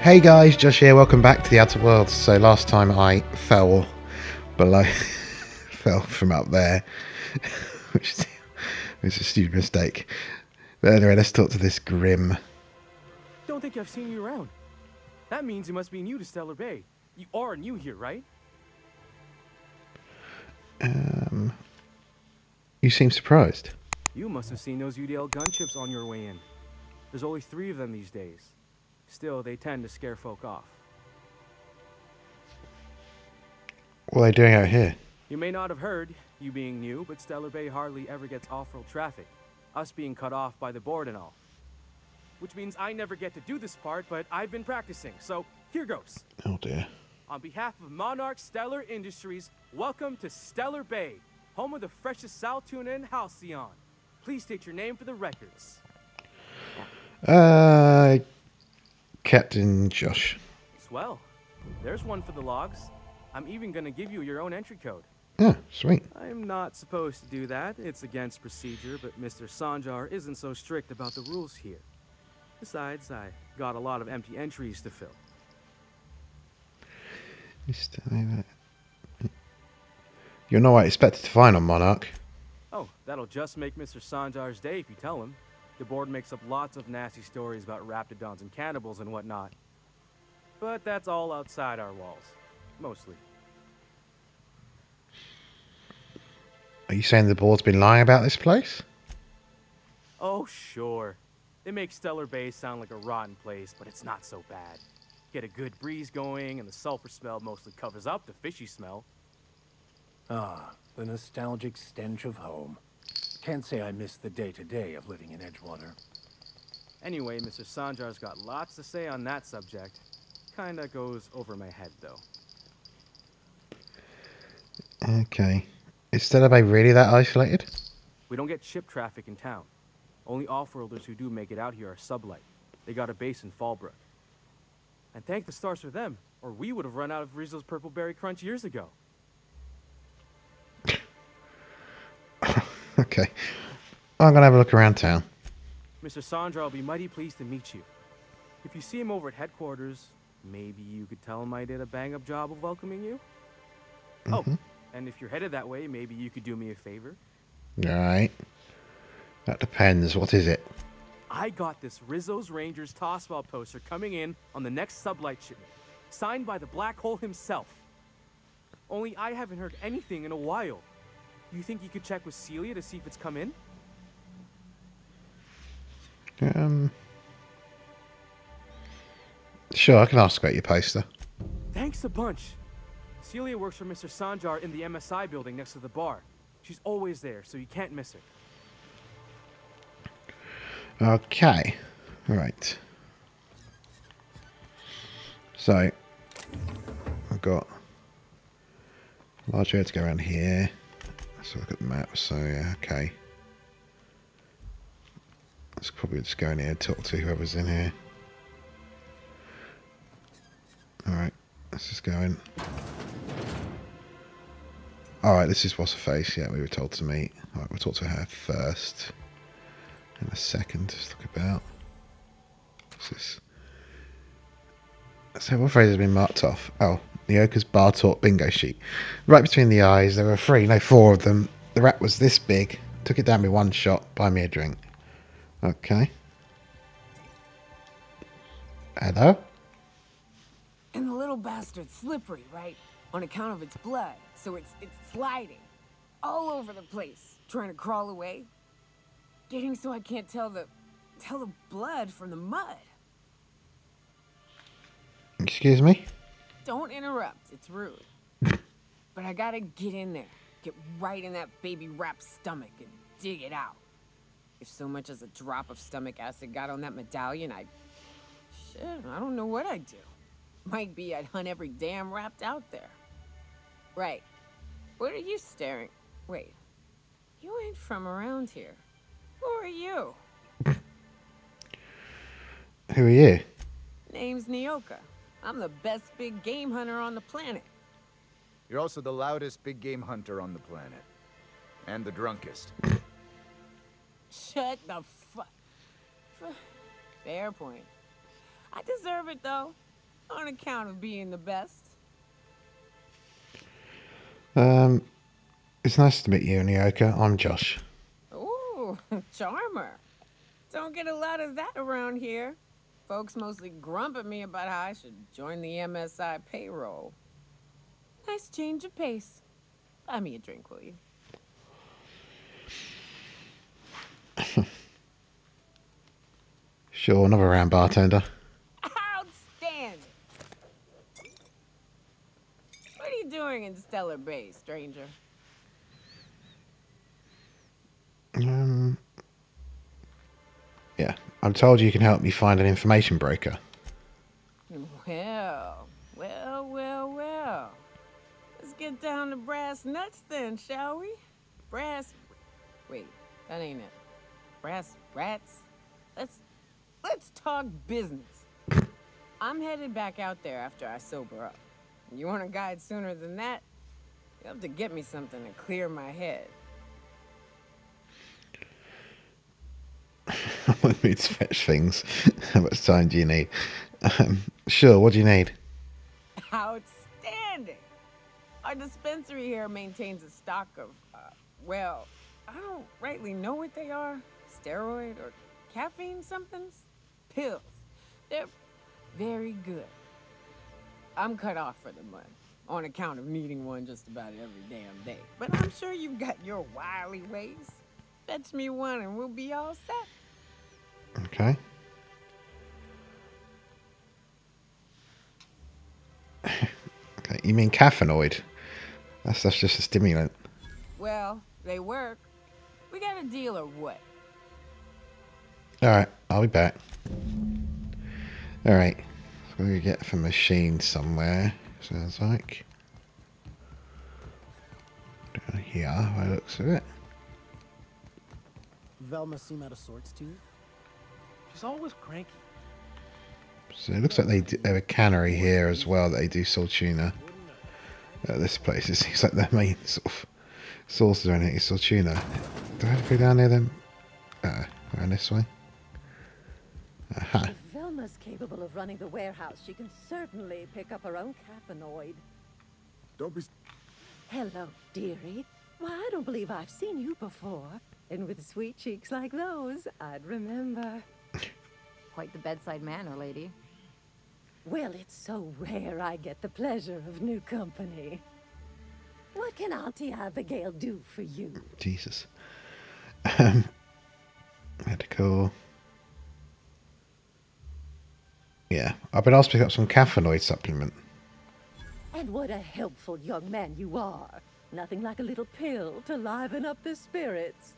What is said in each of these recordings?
Hey guys, Josh here, welcome back to the Outer Worlds. So last time I fell below, fell from up there, which was a stupid mistake. But anyway, let's talk to this Grim. Don't think I've seen you around. That means you must be new to Stellar Bay. You are new here, right? You seem surprised. You must have seen those UDL gunships on your way in. There's only 3 of them these days. Still, they tend to scare folk off. What are they doing out here? You may not have heard, you being new, but Stellar Bay hardly ever gets off-road traffic. Us being cut off by the board and all. Which means I never get to do this part, but I've been practicing, so here goes. Oh dear. On behalf of Monarch Stellar Industries, welcome to Stellar Bay, home of the freshest sal tuna in Halcyon. Please state your name for the records. Captain Josh. Swell. There's one for the logs. I'm even gonna give you your own entry code. Oh, sweet. I'm not supposed to do that. It's against procedure, but Mr. Sanjar isn't so strict about the rules here. Besides, I got a lot of empty entries to fill. You're not what I expected to find on Monarch. Oh, that'll just make Mr. Sanjar's day if you tell him. The board makes up lots of nasty stories about raptidons and cannibals and whatnot. But that's all outside our walls. Mostly. Are you saying the board's been lying about this place? Oh, sure. They make Stellar Bay sound like a rotten place, but it's not so bad. Get a good breeze going, and the sulfur smell mostly covers up the fishy smell. Ah, the nostalgic stench of home. Can't say I miss the day-to-day of living in Edgewater. Anyway, Mr. Sanjar's got lots to say on that subject. Kinda goes over my head, though. Okay. Is Stellar Bay really that isolated? We don't get ship traffic in town. Only off-worlders who do make it out here are sublight. They got a base in Fallbrook. And thank the stars for them, or we would have run out of Rizzo's Purple Berry Crunch years ago. Okay. I'm gonna have a look around town. Mr. Sandra will be mighty pleased to meet you. If you see him over at headquarters, maybe you could tell him I did a bang-up job of welcoming you? Oh, and if you're headed that way, maybe you could do me a favor? Alright. That depends. What is it? I got this Rizzo's Rangers Tosswell poster coming in on the next sublight shipment, signed by the Black Hole himself. Only I haven't heard anything in a while. You think you could check with Celia to see if it's come in? Sure, I can ask about your poster. Thanks a bunch. Celia works for Mr. Sanjar in the MSI building next to the bar. She's always there, so you can't miss her. Okay. Alright. So, I've got large area to go around here. Let's look at the map. So, yeah, okay. Let's probably just go in here and talk to whoever's in here. Alright, let's just go in. Alright, this is what's her face. Yeah, we were told to meet. Alright, we'll talk to her first. In a second, just look about. What's this? So what phrase has been marked off? Oh, Nyoka's bar talk bingo sheet. Right between the eyes, there were 3, no 4 of them. The rat was this big. Took it down with 1 shot. Buy me a drink. Okay. Hello? And the little bastard's slippery, right? On account of its blood. So it's sliding. All over the place. Trying to crawl away. Getting so I can't tell the blood from the mud. Excuse me? Don't interrupt. It's rude. But I gotta get in there. Get right in that baby rap's stomach and dig it out. If so much as a drop of stomach acid got on that medallion, shit, I don't know what I'd do. Might be I'd hunt every damn rapt out there. Right. What are you staring? Wait. You ain't from around here. Who are you? Who are you? Name's Nyoka. I'm the best big game hunter on the planet. You're also the loudest big game hunter on the planet. And the drunkest. Shut the fuck. Fair point. I deserve it, though. On account of being the best. It's nice to meet you, Nyoka. I'm Josh. Ooh, charmer. Don't get a lot of that around here. Folks mostly grump at me about how I should join the MSI payroll. Nice change of pace. Buy me a drink, will you? Sure, another round, bartender. Outstanding! What are you doing in Stellar Bay, stranger? Yeah, I'm told you can help me find an information broker. Well. Let's get down to brass nuts then, shall we? Wait, that ain't it. Brass rats? Let's talk business. I'm headed back out there after I sober up. You want a guide sooner than that? You have to get me something to clear my head. I want me to fetch things. How much time do you need? Sure, what do you need? Outstanding! Our dispensary here maintains a stock of, well, I don't rightly know what they are. Steroid or caffeine somethings? Pills. They're very good. I'm cut off for the money, on account of needing one just about every damn day. But I'm sure you've got your wily ways. Fetch me one and we'll be all set. Okay. Okay, you mean caffeinoid? That's just a stimulant. Well, they work. We got a deal or what? Alright, I'll be back. Alright. So we get from machine somewhere, sounds like. Down here, by the looks of it. Velma seem out of sorts to you? She's always cranky. So it looks like they have a cannery here as well that they do sell tuna. At this place, it seems like their main sort of source or anything is sell tuna. Do I have to go down there then? Around this way. Aha. If Velma's capable of running the warehouse, she can certainly pick up her own caffeinoid. Don't be... Hello, dearie. Why, I don't believe I've seen you before. And with sweet cheeks like those, I'd remember. Quite the bedside manner, lady. Well, it's so rare I get the pleasure of new company. What can Auntie Abigail do for you? Jesus. Medical. Yeah, I've been asked to pick up some caffeinoid supplement. And what a helpful young man you are. Nothing like a little pill to liven up the spirits.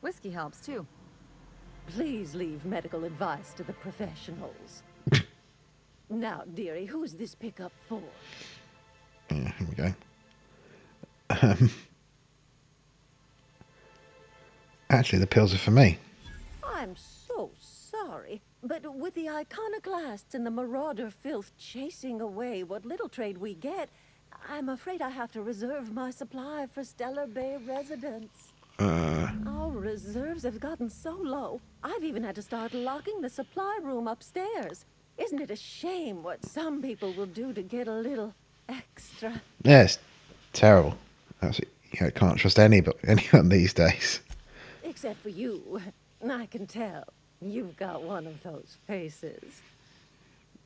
Whiskey helps, too. Please leave medical advice to the professionals. Now, dearie, who's this pickup for? Yeah, here we go. Actually, the pills are for me. I'm so sorry, but with the iconoclasts and the marauder filth chasing away what little trade we get, I'm afraid I have to reserve my supply for Stellar Bay residents. Our reserves have gotten so low, I've even had to start locking the supply room upstairs. Isn't it a shame what some people will do to get a little extra? Yeah, it's terrible. I can't trust anyone these days. Except for you. I can tell. You've got one of those faces.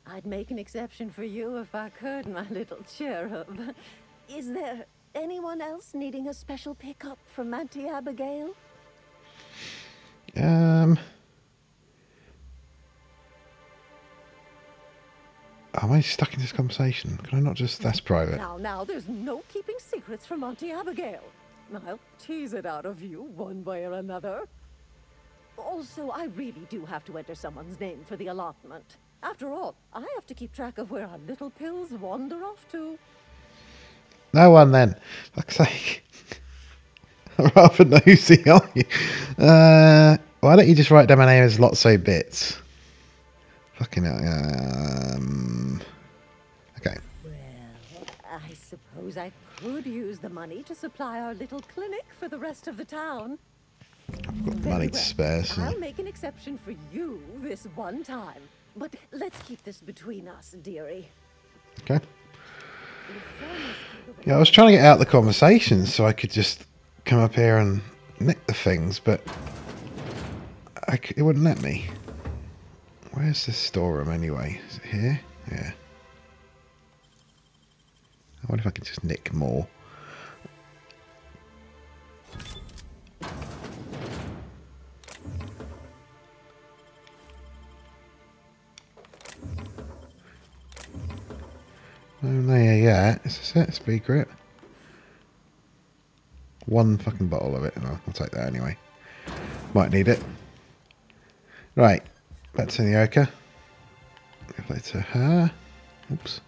I'd make an exception for you if I could, my little cherub. Is there anyone else needing a special pickup from Auntie Abigail? Am I stuck in this conversation? Can I not just... That's private. Now, there's no keeping secrets from Auntie Abigail. I'll tease it out of you one way or another. Also, I really do have to enter someone's name for the allotment. After all, I have to keep track of where our little pills wander off to. No one then. Fuck's sake. I'm rather nosy, aren't you? Why don't you just write down my name as Lotso Bits? Fucking hell. Okay. Well, I suppose I could use the money to supply our little clinic for the rest of the town. I've got money to spare, so... I'll make an exception for you this one time. but let's keep this between us, dearie. Okay. Yeah, I was trying to get out the conversation so I could just come up here and nick the things, but it wouldn't let me. Where's the storeroom anyway? Is it here? Yeah. I wonder if I can just nick more. No, yeah. Is this it? Speed grip. One fucking bottle of it. Oh, I'll take that anyway. Might need it. Right. Back to Nyoka. Give it to her. Oops.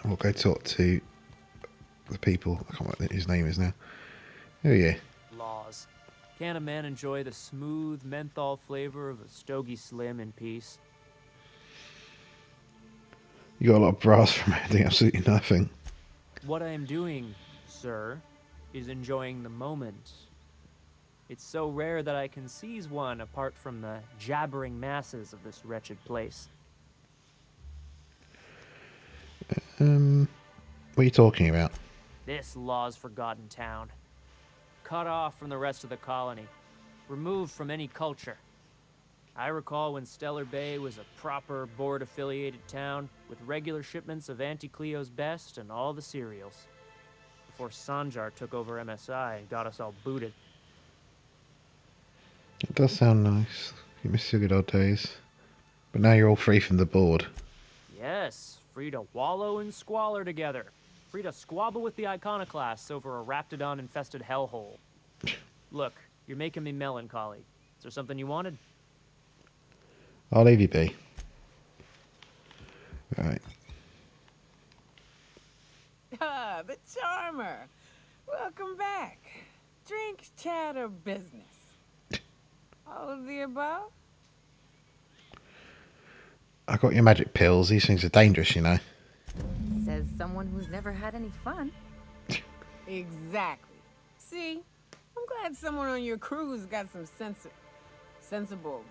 We'll go talk to the people. I can't remember what his name is now. Who are you? Laws. Can a man enjoy the smooth menthol flavor of a Stogie Slim in peace? You got a lot of brass from doing absolutely nothing. What I am doing, sir, is enjoying the moment. It's so rare that I can seize one apart from the jabbering masses of this wretched place. What are you talking about? This law's forgotten town. Cut off from the rest of the colony. Removed from any culture. I recall when Stellar Bay was a proper board-affiliated town with regular shipments of Auntie Cleo's best and all the cereals. Before Sanjar took over MSI and got us all booted. It does sound nice. You miss your good old days. But now you're all free from the board. Yes, free to wallow in squalor together. Free to squabble with the iconoclasts over a raptidon-infested hellhole. Look, you're making me melancholy. Is there something you wanted? I'll leave you be. Right. Ah, the charmer. Welcome back. Drink, chat, or business? All of the above? I got your magic pills. These things are dangerous, you know. Says someone who's never had any fun. Exactly. See? I'm glad someone on your crew's got some sensible.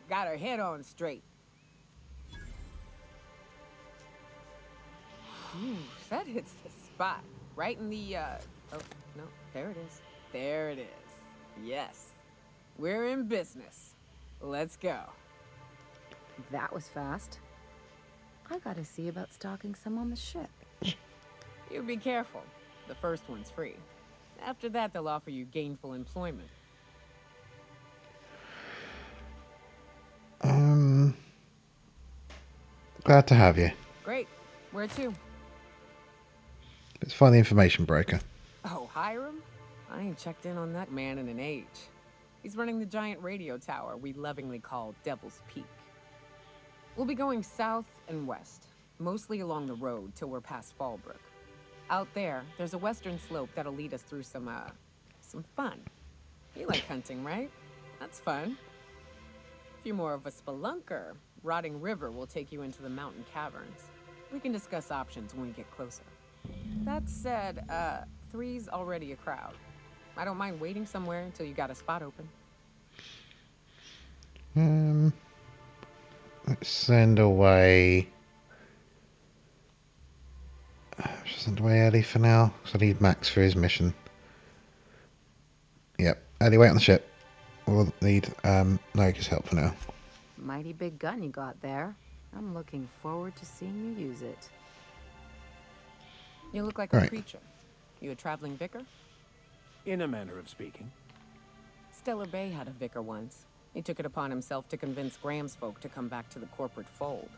Got her head on straight. Ooh, that hits the spot. Right in the, oh, no, there it is. There it is. Yes. We're in business. Let's go. That was fast. I gotta see about stalking some on the ship. You be careful. The first one's free. After that, they'll offer you gainful employment. Glad to have you. Great. Where to? Let's find the information broker. Oh, Hiram? I ain't checked in on that man in an age. He's running the giant radio tower we lovingly call Devil's Peak. We'll be going south and west, mostly along the road till we're past Fallbrook. Out there's a western slope that'll lead us through some fun. You like hunting, right? That's fun. If you're more of a spelunker, Rotting River will take you into the mountain caverns. We can discuss options when we get closer. That said, 3's already a crowd. I don't mind waiting somewhere until you got a spot open. Let's send away Ellie for now, because I need Max for his mission. Yep, Ellie, wait on the ship. We'll need Nyoka's help for now. Mighty big gun you got there. I'm looking forward to seeing you use it. You look like a preacher. You a traveling vicar? In a manner of speaking. Stellar Bay had a vicar once. He took it upon himself to convince Graham's folk to come back to the corporate fold.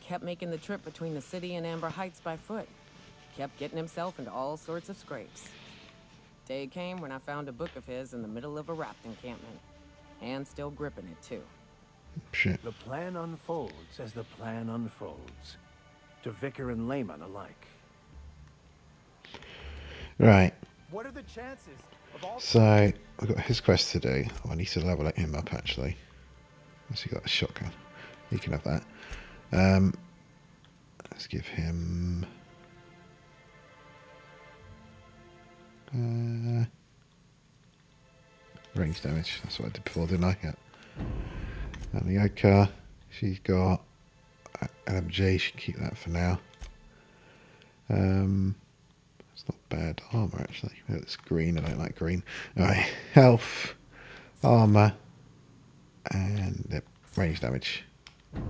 Kept making the trip between the city and Amber Heights by foot. Kept getting himself into all sorts of scrapes. Day came when I found a book of his in the middle of a raft encampment. And still gripping it, too. Shit. The plan unfolds as the plan unfolds. To vicar and layman alike. Right. What are the chances of all... So, I've got his quest to do. Oh, I need to level him up, actually. Unless he got a shotgun. He can have that. Let's give him... range damage. That's what I did before, didn't I? Yeah. And the Nyoka, she's got LMG. She can keep that for now. It's not bad armor actually. It's green. I don't like green. All right, health, armor, and range damage. All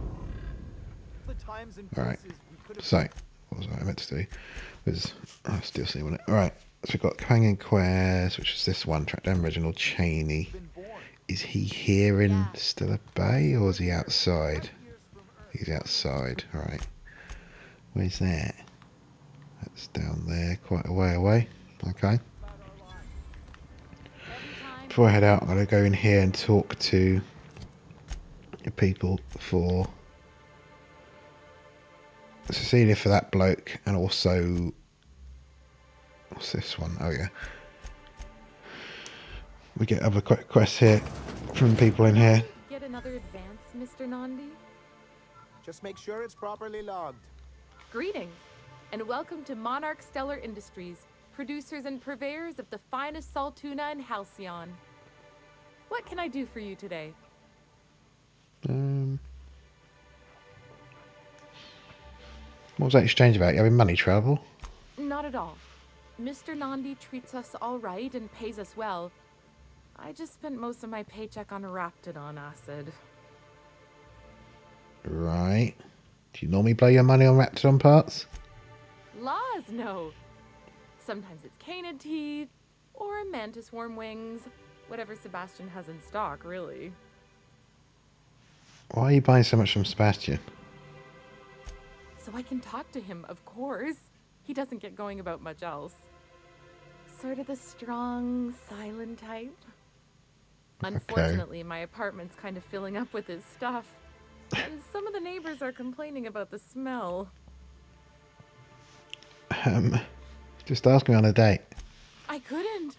right. So, what was I meant to do? Was still seeing it. All right. So we've got Companion Quest, which is this one. Track down Reginald Cheney. Is he here in Stellar Bay or is he outside? He's outside. All right. Where's that? That's down there, quite a way away. Okay. Before I head out, I'm going to go in here and talk to the people for Cecilia for that bloke, and also what's this one? Oh yeah. We get other quests here from people in here. Get another advance, Mr. Nandi? Just make sure it's properly logged. Greetings, and welcome to Monarch Stellar Industries, producers and purveyors of the finest salt tuna in Halcyon. What can I do for you today? What was that exchange about? You having money trouble? Not at all. Mr. Nandi treats us all right and pays us well. I just spent most of my paycheck on Raptidon acid. Right. Do you normally blow your money on Raptidon parts? Laws, no. Sometimes it's canid teeth, or mantis worm wings. Whatever Sebastian has in stock, really. Why are you buying so much from Sebastian? So I can talk to him, of course. He doesn't get going about much else. Sort of the strong, silent type. Unfortunately, my apartment's kind of filling up with his stuff. And some of the neighbors are complaining about the smell. Just ask me on a date. I couldn't.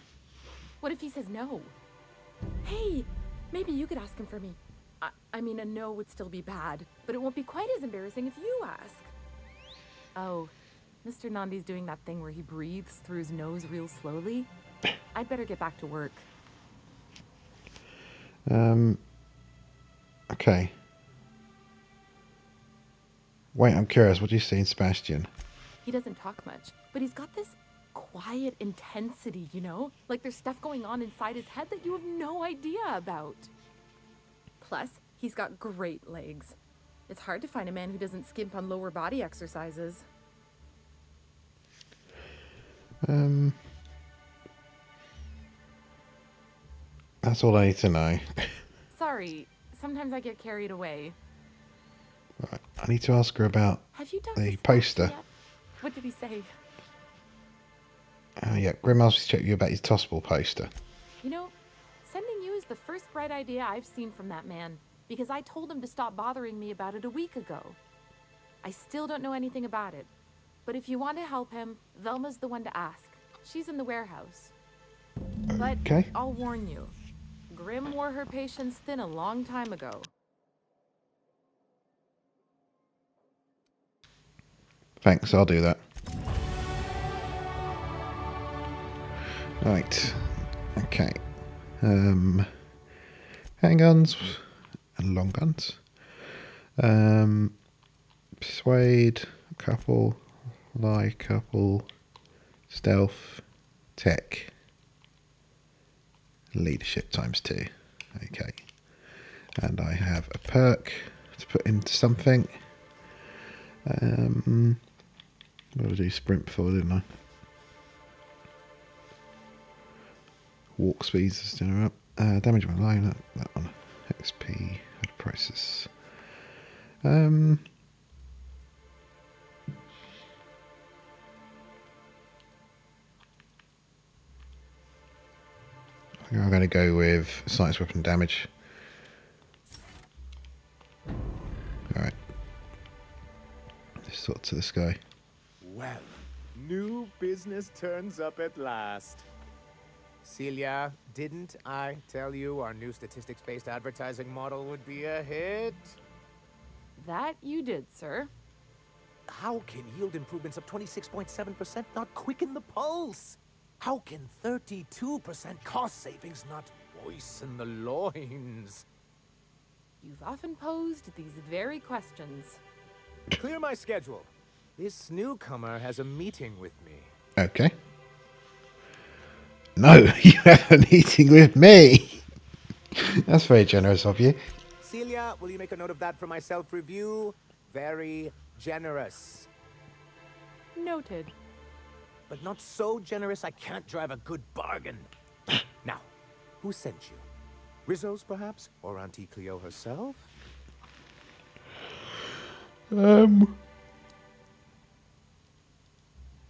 What if he says no? Hey, maybe you could ask him for me. I mean, a no would still be bad, but it won't be quite as embarrassing if you ask. Oh, Mr. Nandi's doing that thing where he breathes through his nose real slowly. I'd better get back to work. Okay. Wait, I'm curious. What do you see in Sebastian? He doesn't talk much, but he's got this quiet intensity, you know? Like there's stuff going on inside his head that you have no idea about. Plus, he's got great legs. It's hard to find a man who doesn't skimp on lower body exercises. That's all I need to know. Sorry, sometimes I get carried away. Right, I need to ask her about Have you done the poster. Yet? What did he say? Oh yeah, Grim asked me to check you about his Tossball poster. You know, sending you is the first bright idea I've seen from that man, because I told him to stop bothering me about it a week ago. I still don't know anything about it, but if you want to help him, Velma's the one to ask. She's in the warehouse. But Okay. I'll warn you, Grim wore her patience thin a long time ago. Thanks, I'll do that. Right. Okay. Handguns and long guns. Persuade, couple, lie, couple, stealth, tech, leadership ×2. Okay. And I have a perk to put into something. What did I do? Sprint before, didn't I? Walk speeds is still up. Damage one line, that one. XP, prices. I'm going to go with science weapon damage. Alright. Just talk to this guy. Well, new business turns up at last. Celia, didn't I tell you our new statistics-based advertising model would be a hit? That you did, sir. How can yield improvements of 26.7% not quicken the pulse? How can 32% cost savings not moisten the loins. You've often posed these very questions. Clear my schedule. This newcomer has a meeting with me. Okay. No, you have a meeting with me. That's very generous of you. Celia, will you make a note of that for my self-review? Very generous. Noted. But not so generous I can't drive a good bargain. Now, who sent you? Rizzo's, perhaps? Or Auntie Cleo herself?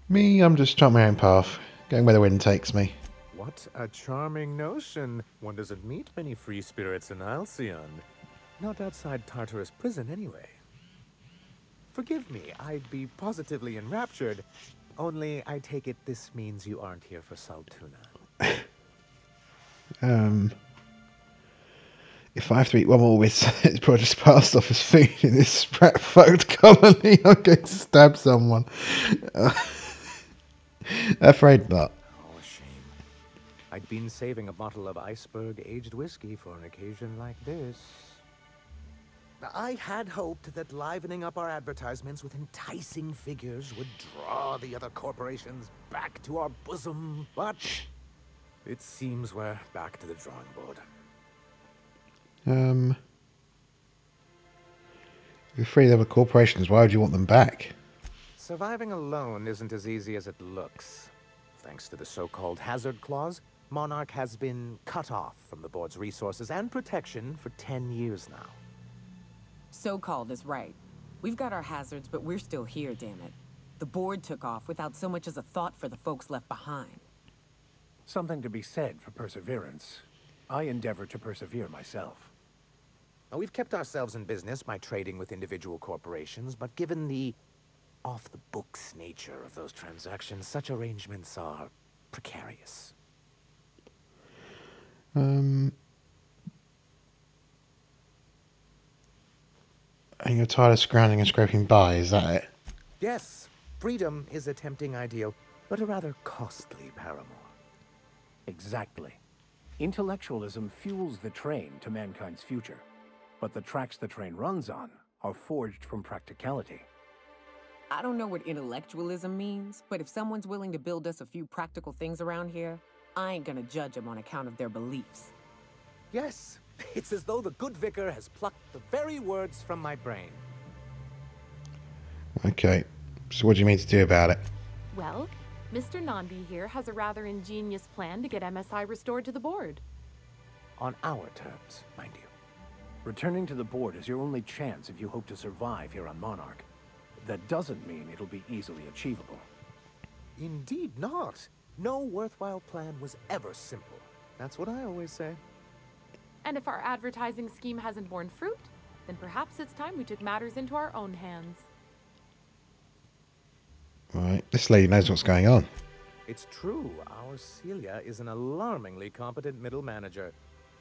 Me, I'm just trying my own path, going where the wind takes me. What a charming notion. One doesn't meet many free spirits in Halcyon. Not outside Tartarus prison, anyway. Forgive me, I'd be positively enraptured. Only, I take it this means you aren't here for Saltuna. If I have to eat one more with it's probably just passed off as food in this sprat-fucked colony, I'm going to stab someone. Afraid not. Oh, a shame. I'd been saving a bottle of iceberg-aged whiskey for an occasion like this. I had hoped that livening up our advertisements with enticing figures would draw the other corporations back to our bosom, but it seems we're back to the drawing board. If you're free of other corporations, why would you want them back? Surviving alone isn't as easy as it looks. Thanks to the so-called hazard clause, Monarch has been cut off from the board's resources and protection for 10 years now. So-called is right. We've got our hazards, but we're still here, damn it. The board took off without so much as a thought for the folks left behind. Something to be said for perseverance. I endeavor to persevere myself. Now, we've kept ourselves in business by trading with individual corporations, but given the off-the-books nature of those transactions, such arrangements are precarious. And you're tired of scrounging and scraping by, is that it? Yes, freedom is a tempting ideal, but a rather costly paramour. Exactly. Intellectualism fuels the train to mankind's future, but the tracks the train runs on are forged from practicality. I don't know what intellectualism means, but if someone's willing to build us a few practical things around here, I ain't gonna judge them on account of their beliefs. Yes, it's as though the good vicar has plucked the very words from my brain. Okay, so what do you mean to do about it? Well, Mr. Nambi here has a rather ingenious plan to get MSI restored to the board. On our terms, mind you. Returning to the board is your only chance if you hope to survive here on Monarch. That doesn't mean it'll be easily achievable. Indeed not. No worthwhile plan was ever simple. That's what I always say. And if our advertising scheme hasn't borne fruit, then perhaps it's time we took matters into our own hands. Right, this lady knows what's going on. It's true, our Celia is an alarmingly competent middle manager.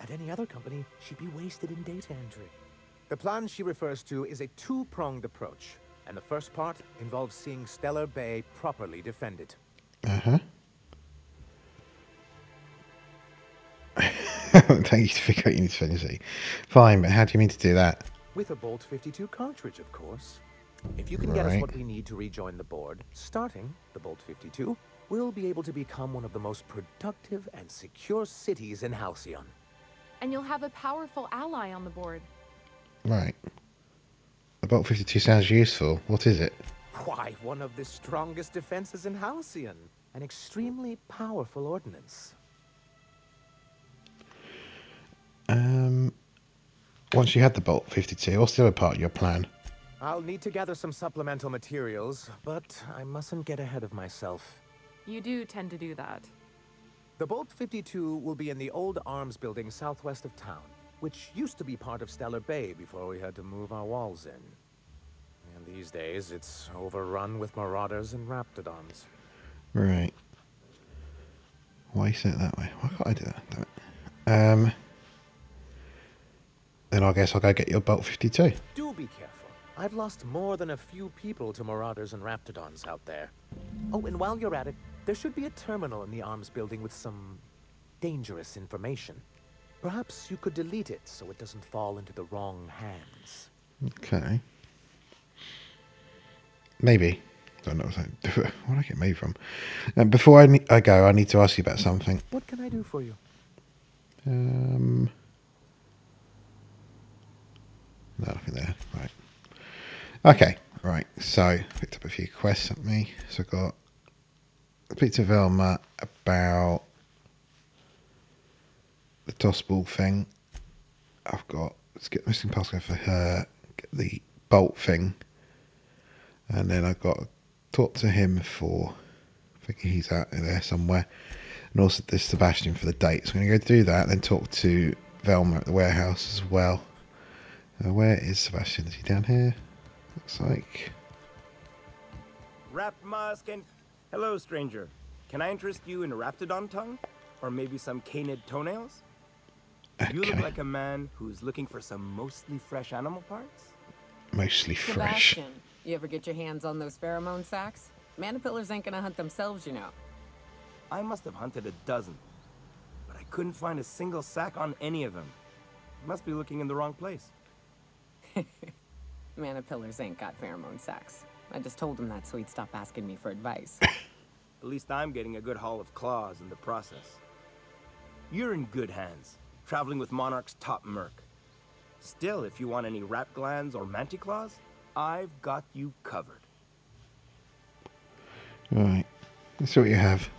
At any other company, she'd be wasted in data entry. The plan she refers to is a two-pronged approach, and the first part involves seeing Stellar Bay properly defended. Uh-huh. Thank you to figure out you need to finish it. Fine, but how do you mean to do that? With a Bolt 52 cartridge, of course. If you can get us what we need to rejoin the board, starting the Bolt 52, we'll be able to become one of the most productive and secure cities in Halcyon. And you'll have a powerful ally on the board. Right. The Bolt 52 sounds useful. What is it? Why, one of the strongest defenses in Halcyon. An extremely powerful ordnance. Once you had the Bolt 52, what's the other part of your plan? I'll need to gather some supplemental materials, but I mustn't get ahead of myself. You do tend to do that. The Bolt 52 will be in the old arms building southwest of town, which used to be part of Stellar Bay before we had to move our walls in. And these days, it's overrun with marauders and raptidons. Right. Why you said it that way? Why can't I do that? Damn it. Then I guess I'll go get your Bolt 52. Do be careful. I've lost more than a few people to marauders and raptidons out there. Oh, and while you're at it, there should be a terminal in the arms building with some dangerous information. Perhaps you could delete it so it doesn't fall into the wrong hands. Okay. Maybe. Don't know where did I get maybe from? Before I go, I need to ask you about something. What can I do for you? No, nothing there. Right. Okay. Right. So picked up a few quests at me. So I got speak to Velma about the toss ball thing. I've got let's get missing passcode for her. Get the bolt thing, and then I've got to talk to him for. I think he's out there somewhere, and also this Sebastian for the date. So I'm going to go do that, then talk to Velma at the warehouse as well. Where is Sebastian? Is he down here? Looks like. Wrapped mask and... Hello, stranger. Can I interest you in a raptidon tongue? Or maybe some canid toenails? Okay. You look like a man who's looking for some mostly fresh animal parts? Mostly fresh. Sebastian, you ever get your hands on those pheromone sacks? Manipillars ain't gonna hunt themselves, you know. I must have hunted a dozen. But I couldn't find a single sack on any of them. Must be looking in the wrong place. Manipillars ain't got pheromone sacks. I just told him that so he'd stop asking me for advice. At least I'm getting a good haul of claws in the process. You're in good hands, traveling with Monarch's top merc. Still, if you want any rat glands or manticlaws, I've got you covered. Right. Let's see what you have.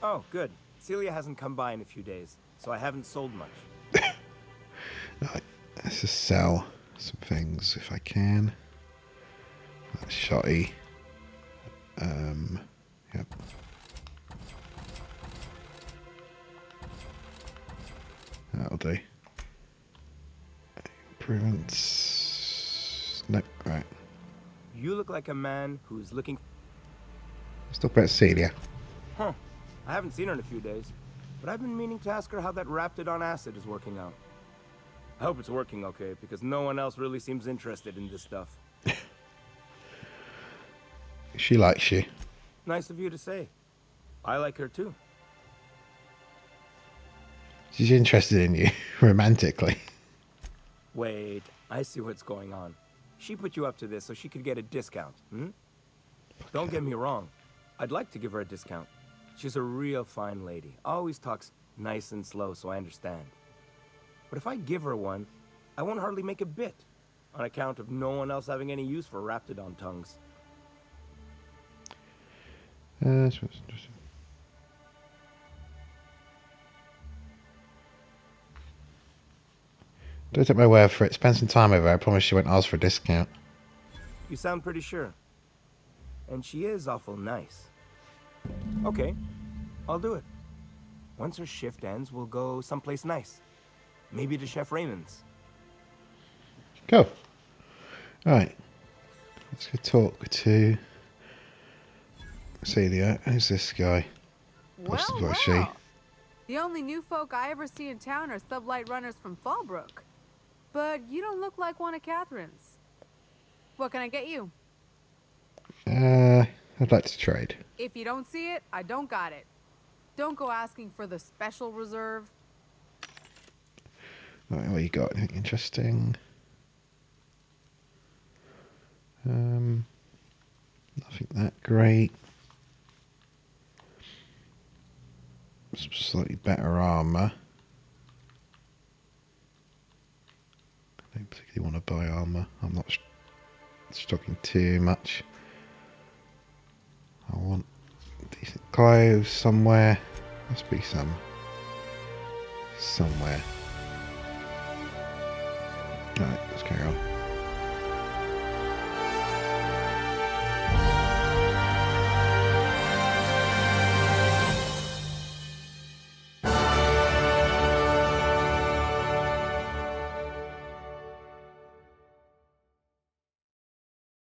Oh, good. Celia hasn't come by in a few days, so I haven't sold much. Right. Let's just sell some things if I can. That's shotty. Yep. That'll do. Improvements. Nope. Right. You look like a man who's looking... Let's talk about Celia. Huh. I haven't seen her in a few days, but I've been meaning to ask her how that raptidon acid is working out. I hope it's working okay, because no one else really seems interested in this stuff. She likes you. Nice of you to say. I like her too. She's interested in you, romantically. Wait, I see what's going on. She put you up to this so she could get a discount, hmm? Don't get me wrong. I'd like to give her a discount. She's a real fine lady. Always talks nice and slow, so I understand. But if I give her one, I won't hardly make a bit, on account of no one else having any use for raptidon tongues. Don't take my word for it. Spend some time with her. I promise she won't ask for a discount. You sound pretty sure. And she is awful nice. Okay, I'll do it. Once her shift ends, we'll go someplace nice. Maybe to Chef Raymond's. Cool. Alright. Let's go talk to Celia. Who's this guy? Well, the only new folk I ever see in town are sublight runners from Fallbrook. But you don't look like one of Catherine's. What can I get you? I'd like to trade. If you don't see it, I don't got it. Don't go asking for the special reserve. Right, what you got? Anything interesting? Nothing that great. Some slightly better armor. I don't particularly want to buy armor. I'm not stocking too much. I want decent clothes somewhere. Must be some somewhere. Alright, let's carry on.